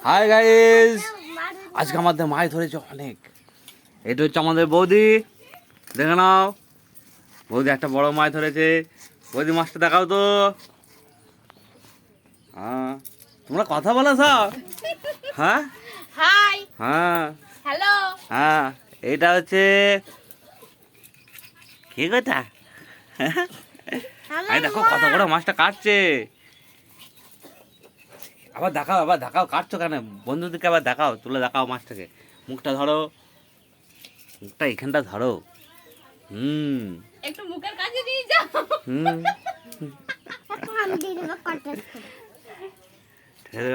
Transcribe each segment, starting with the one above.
Hi guys, আজকে আমাদের মাছ ধরেছে অনেক। এটা হচ্ছে আমাদের বৌদি, দেখে নাও। বৌদি একটা বড় মাছ ধরেছে। বৌদি মাছটা দেখাও তো। হ্যাঁ, তোমরা কথা বলো সব। হ্যাঁ হাই, হ্যাঁ হ্যালো। হ্যাঁ, এটা হচ্ছে কি কথা? এই দেখো কত বড় মাছটা কাটছে। আবার দেখাও কাটছো কেন? বন্ধুদেরকে আবার দেখাও, তুলে দেখাও মাছটাকে। মুখটা ধরো, মুখটা এখানটা ধরো। একটু মুখের কাছে দিয়ে যাও। হুম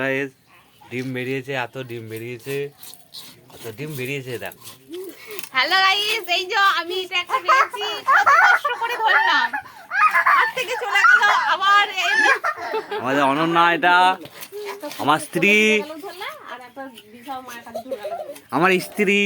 গাইস, ডিম বেরিয়েছে, এত ডিম বেরিয়েছে, কত ডিম বেরিয়েছে দেখ। হ্যালো গাইস, এই যে আমি এটা একটা পেয়েছি, কত কষ্ট করে ধরলাম, হাত থেকে চলে গেল। আবার এই আমাদের অনন্যা, এটা আমার স্ত্রী, ধরলাম আর একটা বিশাল মায়ের কাছে ধরে গেল। আমার স্ত্রী।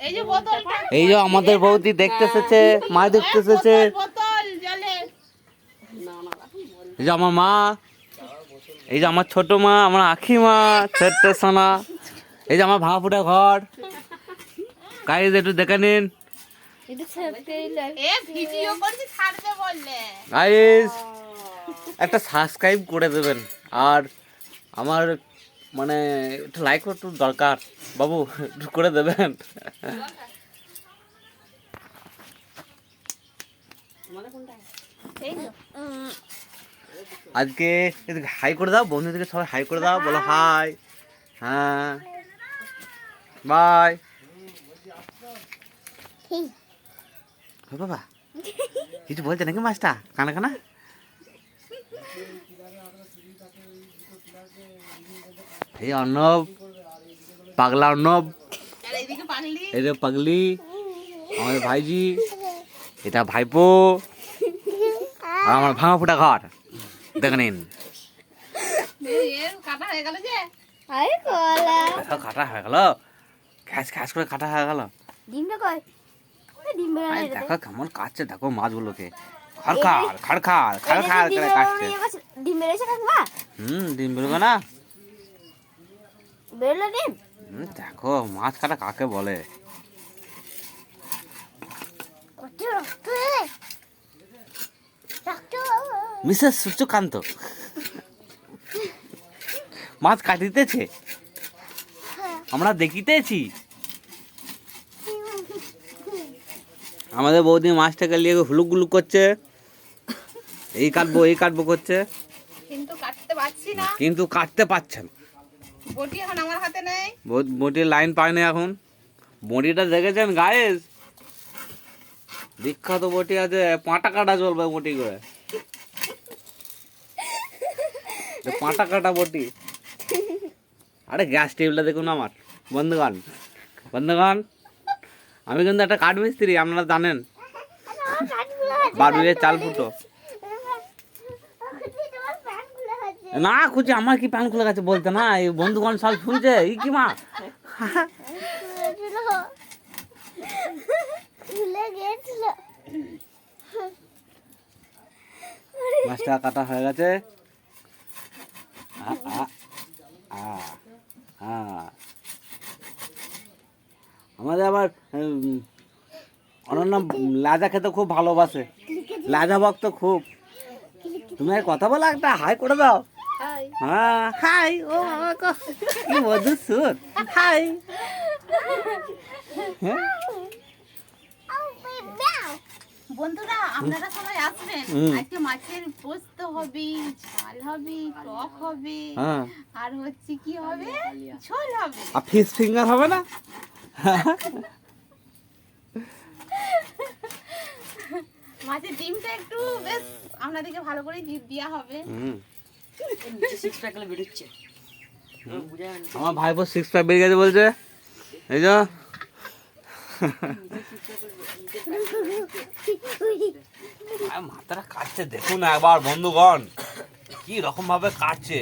এই যে বোতলটা, এই যে আমাদের বৌদি দেখতে এসেছে, মা দেখতে এসেছে। বোতল জলে। এই যে আমার মা, এই যে আমার ছোট মা, আমার আখি মা, ছোট্ট সোনা। এই যে আমার ভাঙা ফুটা ঘর। গাইস একটু দেখে নিন। এ ভিডিও করছি, ছাড়বে বললে। গাইস একটা সাবস্ক্রাইব করে দেবেন, আর আমার মানে একটু লাইক একটু দরকার বাবু, একটু করে দেবেন। এই তো। আজকে হাই করে দাও, বন্ধুদেরকে সবাই হাই করে দাও, বলো হাই। হ্যাঁ, বাই। বাবা কিছু বলছে নাকি মাছটা? কানা কানা। এই অর্ণব, পাগলা অর্ণব, আর এইদিকে পাগলি। এই যে পাগলি, আমাদের ভাইজি, এটা ভাইপো, আর আমার ভাঙা ফুটা ঘর। দেখে নিন, এর কাটা হয়ে গেল যে। দেখো কাটা হয়ে গেল, খ্যাস খ্যাস করে কাটা হয়ে গেল। দেখো কেমন কাটছে, দেখো মাছগুলোকে খড়খাড় খড়খাড় খড়খাড় করে কাটছে। ডিম বেরোবে না। দেখো মাছ কাটা কাকে বলে। মিসেস সূর্যকান্ত মাছ কাটিতেছে, আমরা দেখিতেছি। আমাদের বৌদি মাছটাকে নিয়ে হুলুক গুলুক করছে, এই কাটবো করছে, কিন্তু কাটতে পারছি না। কিন্তু কাটতে পারছে না। বটি এখন আমার হাতে নেই। বটির লাইন পায় না এখন। বটিটা দেখেছেন গায়েস, বিখ্যাত বটি আছে, পাঁটা কাটা চলবে বটি করে, পাঁটা কাটা বটি। আরে গ্যাস টেবিলটা দেখুন আমার। বন্ধুগণ, আমি কিন্তু একটা কাঠ মিস্ত্রি, আপনারা জানেন। বারুইয়ের চাল ফুটো না খুঁজে, আমার কি প্যান্ট খুলে গেছে বলতে না, এই বন্ধুগণ সব শুনছে। এই কি মা, মাছটা কাটা হয়ে গেছে। আমাদের আবার অনন্য লাজা খেতে খুব ভালোবাসে, লাজা ভক্ত খুব। তুমি আর কথা বলো, একটা হাই করে দাও। হ্যাঁ হাই, ও বাবা কি মধুর সুর, হাই। বন্ধুরা, আপনারা সবাই আসবেন। আজকে মাছের পোস্ত হবে, ঝাল হবে, টক হবে, আর হচ্ছে কি হবে, ঝোল হবে। আর ফিশ ফিঙ্গার হবে না? মাছের ডিমটা একটু বেশ আপনাদেরকে ভালো করে দেওয়া হবে। আমার ভাইপো 6 প্যাক বেরিয়ে গেছে বলছে। এই যে মাথাটা কাটছে, দেখুন একবার বন্ধুগণ, কি রকম ভাবে কাটছে।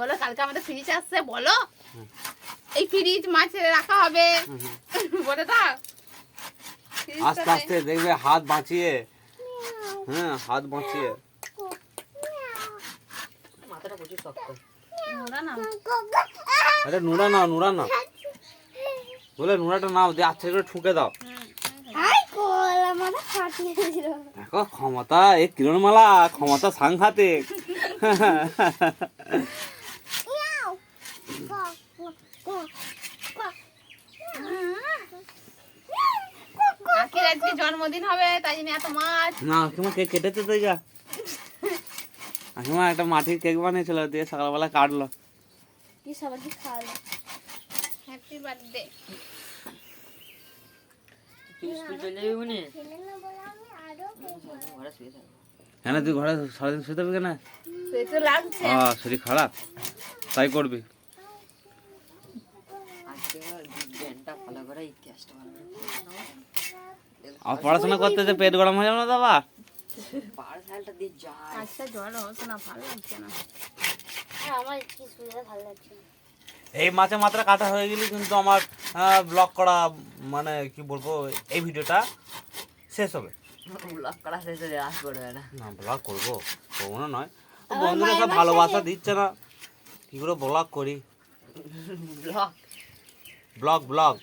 বলো কালকে আমাদের ফ্রিজ আসছে, বলো এই ফ্রিজ মাছ রাখা হবে, বলে দাও। আস্তে আস্তে দেখবে হাত বাঁচিয়ে, হ্যাঁ হাত বাঁচিয়ে। মাথাটা প্রচুর শক্ত। নোরা না আরে নুরা নাও, নুরা নাও, বলে নুরাটা নাও দিয়ে আচ্ছা করে ঠুকে দাও। দেখো ক্ষমতা এ কিরণমালা, ক্ষমতা সাংঘাতিক। আখির আজকে জন্মদিন হবে তাই জন্য এত মাছ। না কাকিমা কেক কেটেছে তো যা, কাকিমা একটা মাটির কেক বানিয়েছিল দিয়ে সকালবেলা কাটলো। কি সবাইকে খাওয়ালো। Happy birthday. তুই স্কুল চলে যাবি মনে? ঘরে শুয়ে থাকবো। কেন তুই ঘরে সারাদিন শুতে হবে কেন? সে তো লাগছে। শরীর খারাপ তাই করবি? আজকে জ্ঞানটা ভালো করে, ইতিহাসটা ভালো করে। আর পড়াশোনা করতে যে পেট গরম হয়ে যাবে না তো আবার? পাড়াশালটা দিয়ে যায়। আজকে জ্বর হতো না, ভালো লাগছে না। আমার কি সুবিধা ভালো লাগছে না। এই মাছে মাত্রা কাটা হয়ে গেলে কিন্তু আমার ব্লগ করা মানে কি বলবো, এই ভিডিওটা শেষ হবে ব্লগ করা শেষ হয়ে আস করবে না। না। ব্লগ করবো করবো না নয়, বন্ধুরা সব ভালোবাসা দিচ্ছে না, কি করে ব্লগ করি? Blog blog blog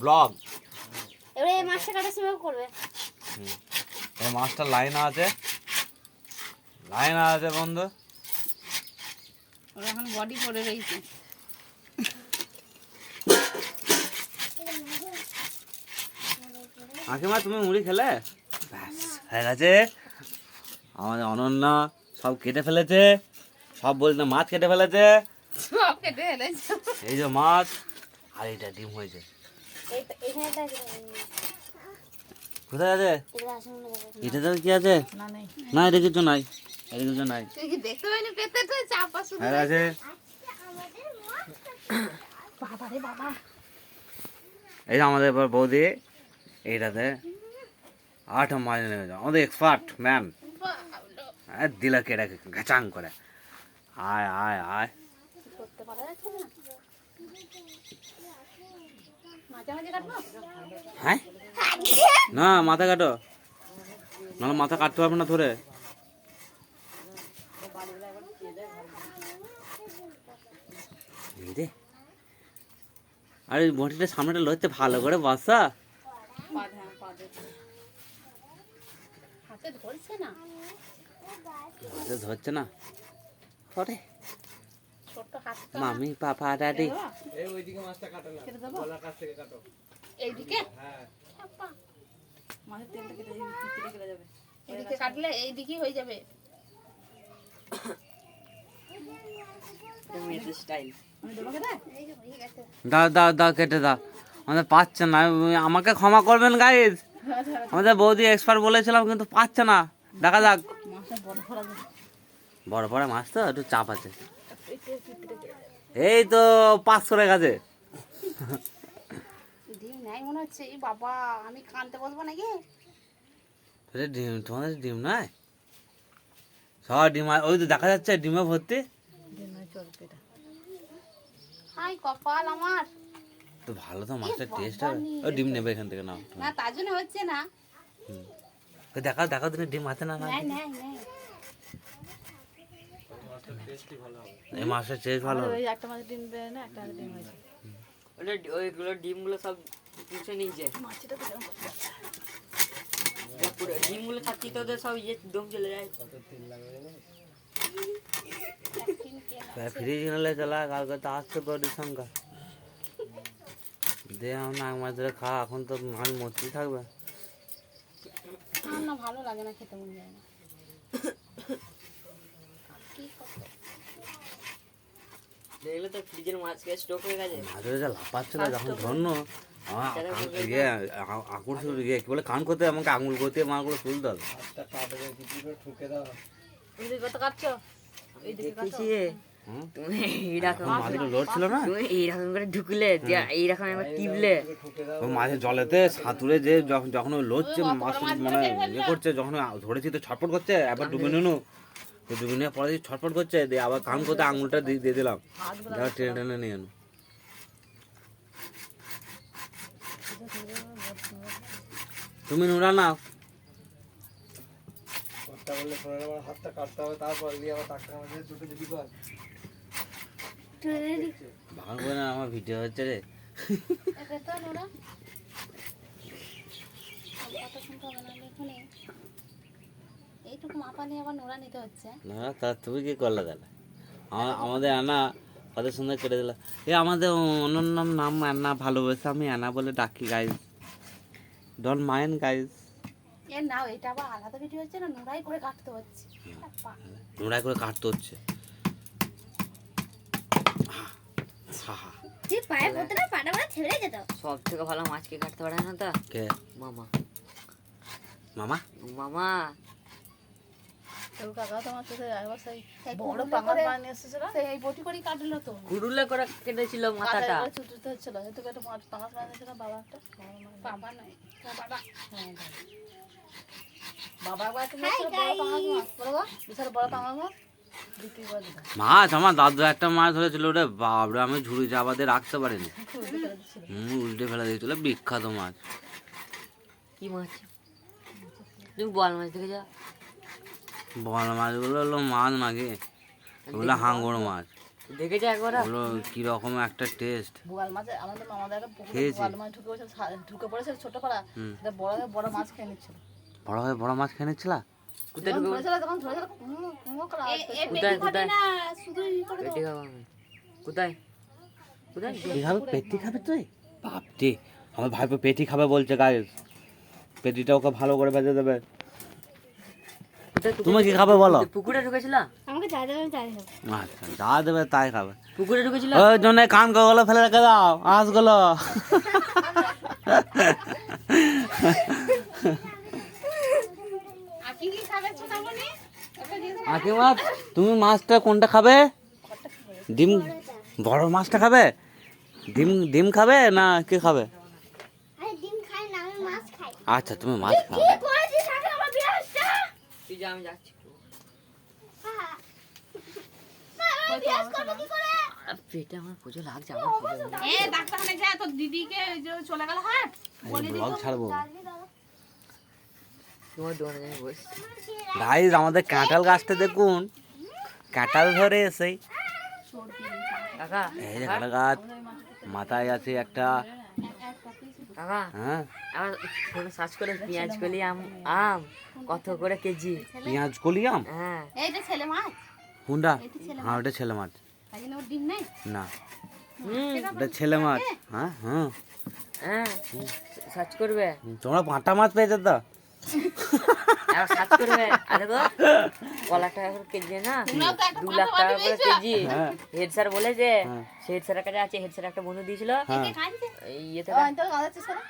blog. এবারে এই মাছটা কাটার সময় করবে। এই মাছটা লাইন আছে, লাইন আছে বন্ধু। ওর এখন বডি পড়ে রয়েছে। কাকিমা তুমি মুড়ি খেলে? ব্যাস হয়ে গেছে। আমাদের অনন্যা সব কেটে ফেলেছে, সব বলতে মাছ কেটে ফেলেছে। সব কেটে ফেলেছে। এই যে মাছ আর এটা ডিম হয়েছে। এখানে কোথায় আছে এগুলো আসলে মনে হবে। এটাতে কি আছে? না নেই। না এটা কিছু নাই, এটা কিছু নাই। তুই কি দেখতে পাইনি পেতে তো চাপা শুধু। হয়ে গেছে। বাবা রে বাবা। এই যে আমাদের এবার বৌদি এইটাতে 8 মাছ নেমেছে, আমাদের এক্সপার্ট ম্যান। দিলা কেটে ঘাচাং করে। আয় আয় আয়। করতে পারা যাচ্ছে না। মাঝে মাঝে কাটবো। হ্যাঁ না মাথা কাটো, নাহলে মাথা কাটতে পারবে না ধরে। এই রে, আরে বটিটা সামনেটা লড়তে ভালো করে বসা। হাতে ধরছে না। হাতে ধরছে না। ওরে ছোট হাত। মামি পাপা ডাডি। কেটে দেবো? এইদিকে? চাপা। এদিকে কাটলে এইদিকে হয়ে যাবে। মেয়েদের স্টাইল। আমি দেবো কেটে? এই যে হয়ে গেছে। দাও দাও দাও কেটে দাও, আমাদের পাচ্ছে না। আমাকে ক্ষমা করবেন গাইজ, আমাদের বৌদি এক্সপার্ট বলেছিলাম কিন্তু পাচ্ছে না। দেখা যাক। মাছটা বড় করা যাবে। বড় বড় মাছ তো একটু চাপ আছে। এই তো 5 করে গেছে। ডিম নাই মনে হচ্ছে। এই বাবা আমি কানতে বসবো নাকি? ডিম তোমাদের ডিম নয়, সব ডিম ওই তো দেখা যাচ্ছে ডিমে ভর্তি। হাই কপাল আমার। তো ভালো তো মাছটার টেস্ট হবে। ও ডিম নেবে এখান থেকে নাও। না তার জন্য হচ্ছে না। দেখাও দেখাও তুমি ডিম আছে না? নাই নাই নাই। এই মাছটা টেস্ট ভালো হবে। ওই একটা মাছ ডিম দেয় না, একটা ডিম হয়েছে। ওইগুলো ডিমগুলো সব পুষে নিয়েছে। মাছটা তো কেমন করছে? পুরো ডিমগুলো খাচ্ছি তো ওদের সব ইয়ে দম চলে যায়। ফ্রিজ নিলে চলা, কালকে তো আসছে বডির সংখ্যা দে আমরা এক মাছ ধরে খা, এখন তো মাছ মরতেই থাকবে। আমার না ভালো লাগে না, খেতে মন যায় না। দেখলে তো ফ্রিজের মাছ খেয়ে স্টক হয়ে গেছে। মাছের যা লাফাচ্ছিল যখন ধরল আঙুল কি বলে কান করতে আমাকে আঙুল করতে মাগুলো তুলতে হবে। কত কাটছো? দেখেছি তুমি এইরকম মাছগুলো লড়ছিল না, তুমি এইরকম করে ঢুকলে দিয়ে এইরকম একবার টিপলে ওই মাছের জলেতে সাঁতুরে যে যখন ওই লড়ছে মাছ মানে ইয়ে করছে, যখন ধরেছি তো ছটফট করছে, একবার ডুবে নিনু তো 2 মিনিট পরে ছটফট করছে, দিয়ে আবার কান করতে আঙুলটা দিয়ে দিলাম, দেখো টেনে টেনে নিয়ে এলো। তুমি নোরা নাও। ভালো করে না, আমার ভিডিও হচ্ছে রে। একে তো নোরা কথা শুনতে হবে না এখানে এইটুকু মাপা নিয়ে আবার নোরা নিতে হচ্ছে। না তা তুমি কি করলে তাহলে? আমাদের আনা কত সুন্দর কেটে দিল। আমাদের অনন্য নাম আন্না, ভালোবেসে আমি আনা বলে ডাকি গাইজ, ডোন্ট মাইন্ড গাইজ। এ নাও, এটা আবার আলাদা ভিডিও হচ্ছে না, নোড়াই করে কাটতে হচ্ছে। নোড়াই করে কাটতে হচ্ছে। যে পায়ে পড়তে না পাটা মানে ছেড়ে যেত। সব থেকে ভালো মাছকে কাটতে পারে না তো কে? মামা। মামা মামা বড় পাঙাশ বানিয়ে এসেছিল, এই বটি করে কাটলো তো। কুড়ুলে করে কেটেছিল মাথাটা। ছুটতে হচ্ছিল, যেহেতু একটা পাঙাশ বানিয়েছিল বাবা, একটা বাবা নয় বাবা, বাবা একবার একটা নিয়েছিল বড় পাঙাশ মাছ, বড় বিশাল বড় পাঙাশ মাছ বিক্রি করে দিল। মাছ, আমার দাদু একটা মাছ ধরেছিল, ওটা বাবরে আমি ঝুড়ি চাপা দিয়ে রাখতে পারিনি, উল্টে ফেলে দিয়েছিল। বিখ্যাত মাছ। কি মাছ? তুমি বল মাছ দেখে যা। বল মাছগুলো হলো মাছ নাকি, ওগুলো হাঙ্গর মাছ। দেখেছো একবার? ওগুলো কিরকম একটা টেস্ট। বোয়াল মাছ, আমাদের মামাদের একটা পুকুরে বোয়াল মাছ ঢুকে পড়েছিল ছোট পাড়া, এটা বড় হয়ে বড় মাছ খেয়ে নিচ্ছিল। বড় হয়ে বড় মাছ খেয়ে নিচ্ছিল? কোথায় ঢুকে? তখন ধরেছিল কোথায় কোথায়? শুধু পেটি খাবো আমি। কোথায় কোথায়? পেটি খাবে? পেটি খাবে তুই? বাপটি, আমার ভাইপো পেটি খাবে বলছে গাইস। পেটিটা ওকে ভালো করে ভেজে দেবে। তুমি কি খাবে বলো? পুকুরে ঢুকেছিল? আমাকে যা দেবে আমি তাই খাবো। আচ্ছা, যা দেবে তাই খাবে। পুকুরে ঢুকেছিল? ওই জন্য কান গুলো ফেলে রেখে দাও, আঁশগুলো। কাকিমা, তুমি মাছটা কোনটা খাবে? ডিম, বড় মাছটা খাবে? ডিম খাবে না কি খাবে? আরে ডিম খাই না, আমি মাছ খাই। আচ্ছা, তুমি মাছ খাও। কি করেছিস আগে আমার বিয়াসটা? তুই যা, আমি যাচ্ছি। বিয়াস করবে কি করে? পেটে আমার প্রচুর লাগছে, আমার প্রচুর লাগছে। এ ডাক্তারখানে যা, তোর দিদিকে যে চলে গেল হাট, বলে দিই ব্লগ ছাড়বো তোমার দোকানে যাই বস। গাইস। আমাদের কাঁঠাল গাছটা দেখুন, কাঁঠাল ধরে এসে। কাকা এই যে কাঁঠাল গাছ, মাথায় আছে একটা। কাকা হ্যাঁ, আমার ফোনে সার্চ করে পেঁয়াজ কলি আম কত করে কেজি? পেঁয়াজ কলিয়াম। হ্যাঁ এইটা ছেলে মাছ, কোনটা? হ্যাঁ, ওটা ছেলে মাছ। তাই জন্য ওর ডিম নেই। না, হুম ওটা ছেলে মাছ। হ্যাঁ হ্যাঁ, হ্যাঁ সার্চ করবে, তোমরা 5টা মাছ পেয়েছো তো? আর সার্চ করবে। আরে গো কলা টাকা করে কেজি না, তোমরাও তো একটা 2 লাখ টাকা করে কেজি। হ্যাঁ। হেড স্যার বলেছে, হ্যাঁ। হেড স্যারের কাছে আছে। হেড স্যার একটা বন্ধু দিয়েছিল হ্যাঁ, ইয়েতে, তো গাঁদাচ্ছিস কেন?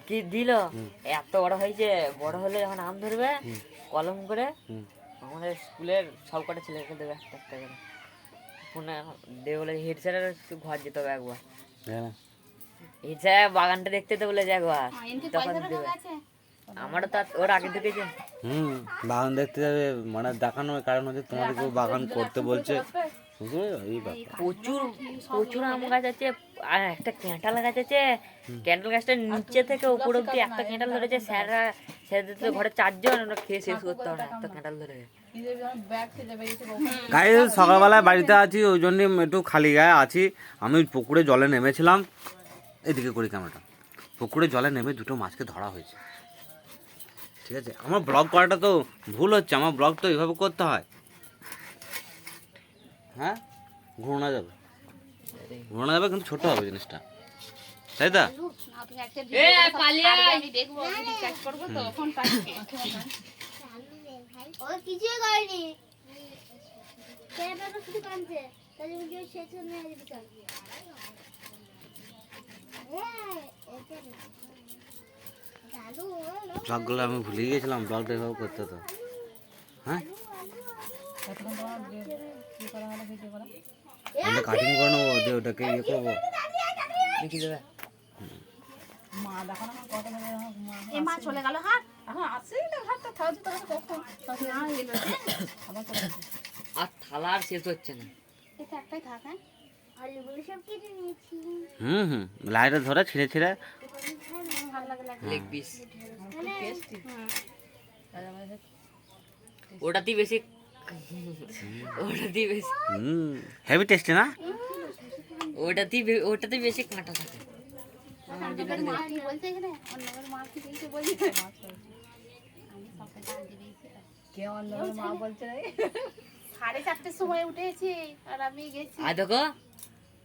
কি দিল, এত বড় হয়েছে। বড় হলে যখন আম ধরবে কলম করে হুম। আমাদের স্কুলের সব কটা ছেলেকে দেবে একটা একটা করে। ফোনে দেবে বলে হেড স্যারের ঘর যেতে হবে একবার। হ্যাঁ। হেড স্যার বাগানটা দেখতে তো বলে যে একবার, এনকে তখন পয়সা দেবে। আছে। আমারও তো ওর আগে ঢুকেছে। বাগান দেখতে যাবে মানে দেখানোর কারণ হচ্ছে তোমাদেরকেও বাগান করতে বলছে। শুধু এই ব্যাপার। প্রচুর প্রচুর আম গাছ আছে, আর একটা ক্যাঁঠাল গাছ আছে। ক্যাঁঠাল গাছটা নিচে থেকে উপর অব্দি একটা ক্যাঁঠাল ধরেছে। স্যারদের তো ঘরে 4 জন, ওরা খেয়ে শেষ করতে হবে না, একটা ক্যাঁঠাল ধরে। গাইস, সকালবেলায় বাড়িতে আছি, ওই জন্য একটু খালি গায়ে আছি। আমি পুকুরে জলে নেমেছিলাম, এদিকে করি ক্যামেরাটা। পুকুরে জলে নেমে 2টো মাছকে ধরা হয়েছে। ঠিক আছে, আমার ব্লগ করাটা তো ভুল হচ্ছে, আমার ব্লগ তো এইভাবে করতে হয়। হ্যাঁ, ঘোরানো যাবে, ঘোরানো যাবে, কিন্তু ছোট হবে জিনিসটা, তাই তো? আপনি একটা ভিডিও করে আমি দেখবো, রিচার্জ করব তো ফোন পাচ্ছি। ও কিছুই করেনি। ক্যামেরাটা শুধু কাঁদছে। তাই ভিডিও শেষ হয়ে যাবে চল। ব্লগগুলো আমি ভুলে গিয়েছিলাম, ব্লগটা এভাবে করতে হতো। হ্যাঁ, আমরা কাটিং করে নেবো, দিয়ে ওটাকে ইয়ে করবো। দেখি দেবে এ মা চলে গেল হাট, এখন আসেই না হাটটা, তাহলে তো কখন এলো রে। আবার তো বলছে। আর থালা আর শেষ হচ্ছে না। এটা একটাই থাক, হ্যাঁ? আলুগুলো সব কেটে নিয়েছি। হুম লাইটে ধরে ছিঁড়ে ছিঁড়ে ভালো লাগে লাগে। লেগ পিস মানে ওটাতেই বেশি ওটাতেই বেশি হেভি টেস্টি না? ওটাতেই বেশি কাঁটা থাকে। অন্যদের মা কি বলছে এখানে? অন্যদের মা কি বলছে বলি? আমি সবকে ডাল দিয়ে দিয়েছি। কে অন্যদের মা বলছে রে? 4:30 সময় উঠেছি আর আমি গেছি। আর দেখো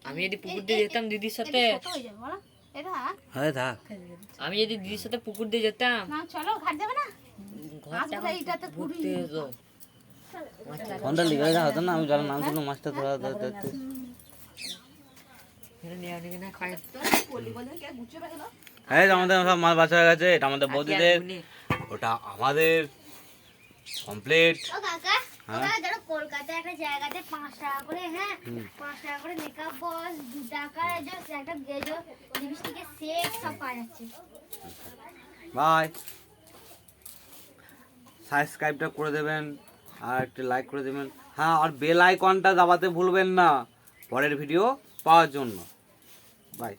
আমি যদি পুকুর দিয়ে যেতাম দিদির সাথে, ছোট হয়ে যাবে বলো? এটা হ্যাঁ থাক। আমি যদি দিদির সাথে পুকুর দিয়ে যেতাম, না চলো ঘাট যাবে না? ঘরটা আসলে এইটাতে পুরি ভর্তি হতো। ফোনটা লিখে রাখা হতো না, আমি জলের নাম শুনলাম মাছটা ধরা ধরতে। এখানে নিয়ে আমি এখানে খাই। বলি বলে কে গুছিয়ে গেল? এই যে আমাদের সব মাছ বাছা হয়ে গেছে, এটা আমাদের বৌদিদের, ওটা আমাদের কমপ্লিট। ও কাকা, হ্যাঁ? ওরা ধরো কলকাতায় একটা জায়গাতে 5 টাকা করে, হ্যাঁ, 5 টাকা করে মেকআপ বক্স, 2 টাকার একটা গেজো লিপস্টিকের সেট সব পাওয়া যাচ্ছে। বাই। সাবস্ক্রাইবটা করে দেবেন আর একটা লাইক করে দেবেন। হ্যাঁ, আর বেল আইকনটা দাবাতে ভুলবেন না পরের ভিডিও পাওয়ার জন্য। বাই।